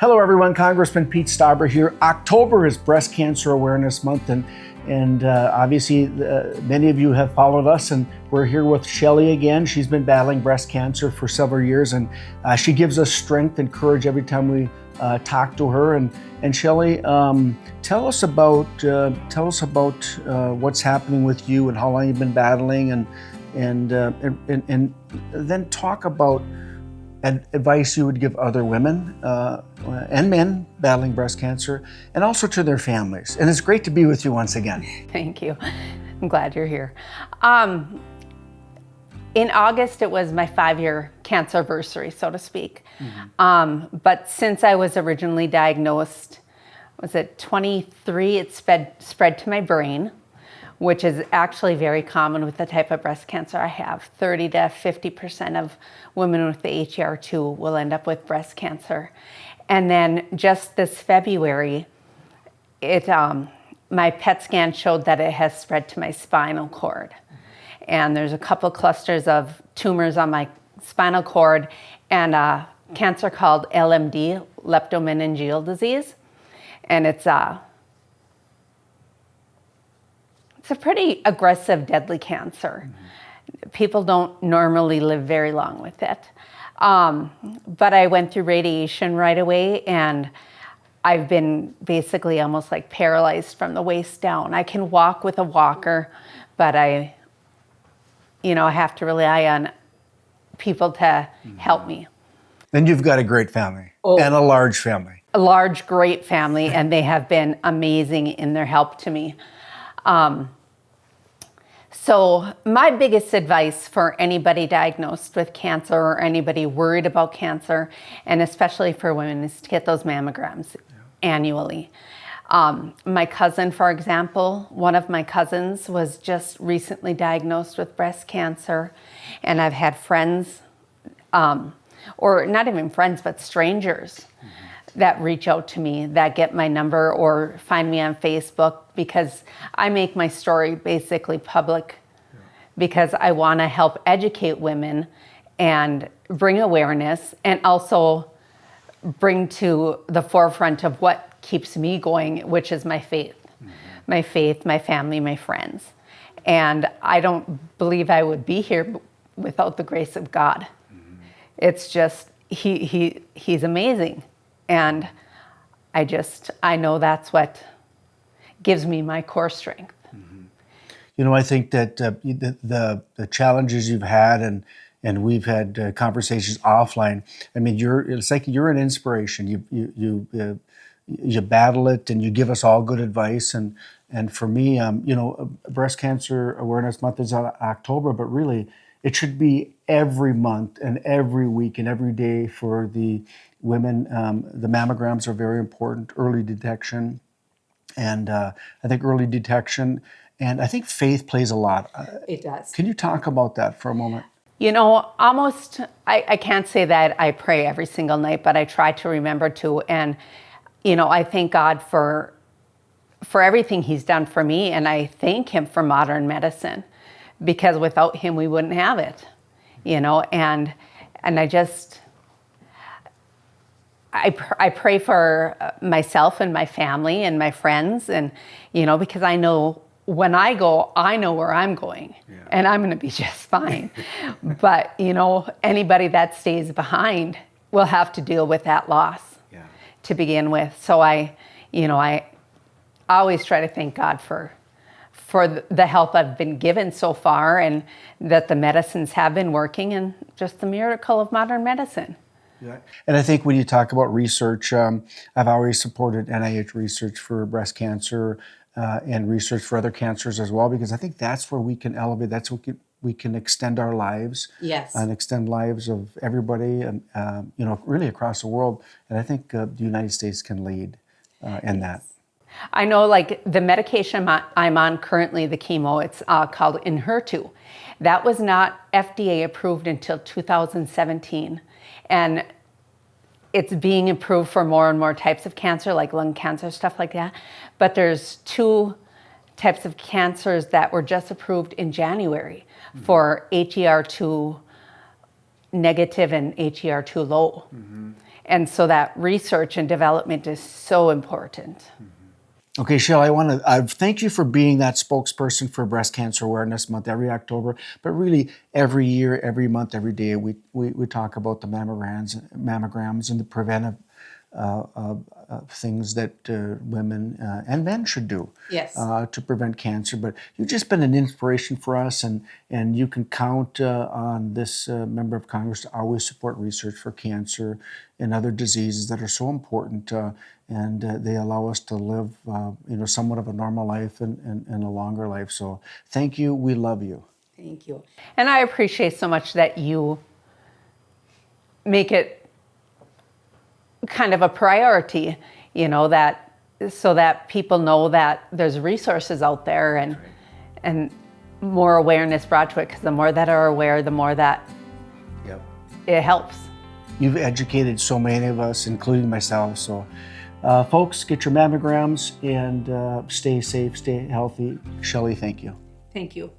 Hello, everyone. Congressman Pete Stauber here. October is Breast Cancer Awareness Month, and obviously many of you have followed us, and we're here with Shelly again. She's been battling breast cancer for several years, and she gives us strength and courage every time we talk to her. And Shelly, tell us about what's happening with you and how long you've been battling, and then talk about advice you would give other women and men battling breast cancer, and also to their families. And it's great to be with you once again. Thank you. I'm glad you're here. In August, it was my 5-year cancerversary, so to speak. Mm-hmm. But since I was originally diagnosed, was it 23, it spread to my brain, which is actually very common with the type of breast cancer I have. 30 to 50% of women with the HER2 will end up with breast cancer. And then just this February, my PET scan showed that it has spread to my spinal cord. And there's a couple clusters of tumors on my spinal cord and a cancer called LMD, leptomeningeal disease. And it's a pretty aggressive, deadly cancer. Mm-hmm. People don't normally live very long with it. But I went through radiation right away, and I've been basically almost like paralyzed from the waist down. I can walk with a walker, but I have to rely on people to help me. And you've got a great family and a large family. A large, great family, and they have been amazing in their help to me. So my biggest advice for anybody diagnosed with cancer or anybody worried about cancer, and especially for women, is to get those mammograms annually. My cousin, for example, one of my cousins was just recently diagnosed with breast cancer, and I've had friends, or not even friends, but strangers, that reach out to me, that get my number or find me on Facebook, because I make my story basically public because I want to help educate women and bring awareness, and also bring to the forefront of what keeps me going, which is my faith. My faith, my family, my friends. And I don't believe I would be here without the grace of God. It's just, he's amazing. And I know that's what gives me my core strength. Mm-hmm. I think that the challenges you've had, and we've had conversations offline. I mean, it's like you're an inspiration. You battle it, and you give us all good advice. And for me, Breast Cancer Awareness Month is on October, but really it should be every month and every week and every day for the women. The mammograms are very important, early detection. And I think early detection, and I think faith plays a lot. It does. Can you talk about that for a moment? Almost, I can't say that I pray every single night, but I try to remember to. And, I thank God for everything he's done for me. And I thank him for modern medicine, because without him, we wouldn't have it, and I pray for myself and my family and my friends, and, because I know when I go, I know where I'm going, and I'm going to be just fine. But, anybody that stays behind will have to deal with that loss to begin with. So I always try to thank God for the help I've been given so far, and that the medicines have been working, and just the miracle of modern medicine. Yeah. And I think when you talk about research, I've always supported NIH research for breast cancer and research for other cancers as well, because I think that's where we can elevate, that's what we can extend our lives. Yes. And extend lives of everybody, and really across the world. And I think the United States can lead in that. I know, like the medication I'm on currently, the chemo, it's called Enhertu. That was not FDA approved until 2017. And it's being approved for more and more types of cancer, like lung cancer, stuff like that. But there's 2 types of cancers that were just approved in January for HER2 negative and HER2 low. Mm-hmm. And so that research and development is so important. Okay, Shelly, I want to thank you for being that spokesperson for Breast Cancer Awareness Month every October, but really every year, every month, every day, we talk about the mammograms and the preventive things that women and men should do Yes. to prevent cancer. But you've just been an inspiration for us, and you can count on this member of Congress to always support research for cancer and other diseases that are so important, and they allow us to live, somewhat of a normal life and a longer life. So thank you. We love you. Thank you. And I appreciate so much that you make it kind of a priority, that so that people know that there's resources out there and more awareness brought to it, because the more that are aware, the more that Yep. it helps. You've educated so many of us, including myself. So, folks, get your mammograms and stay safe, stay healthy. Shelly, thank you. Thank you.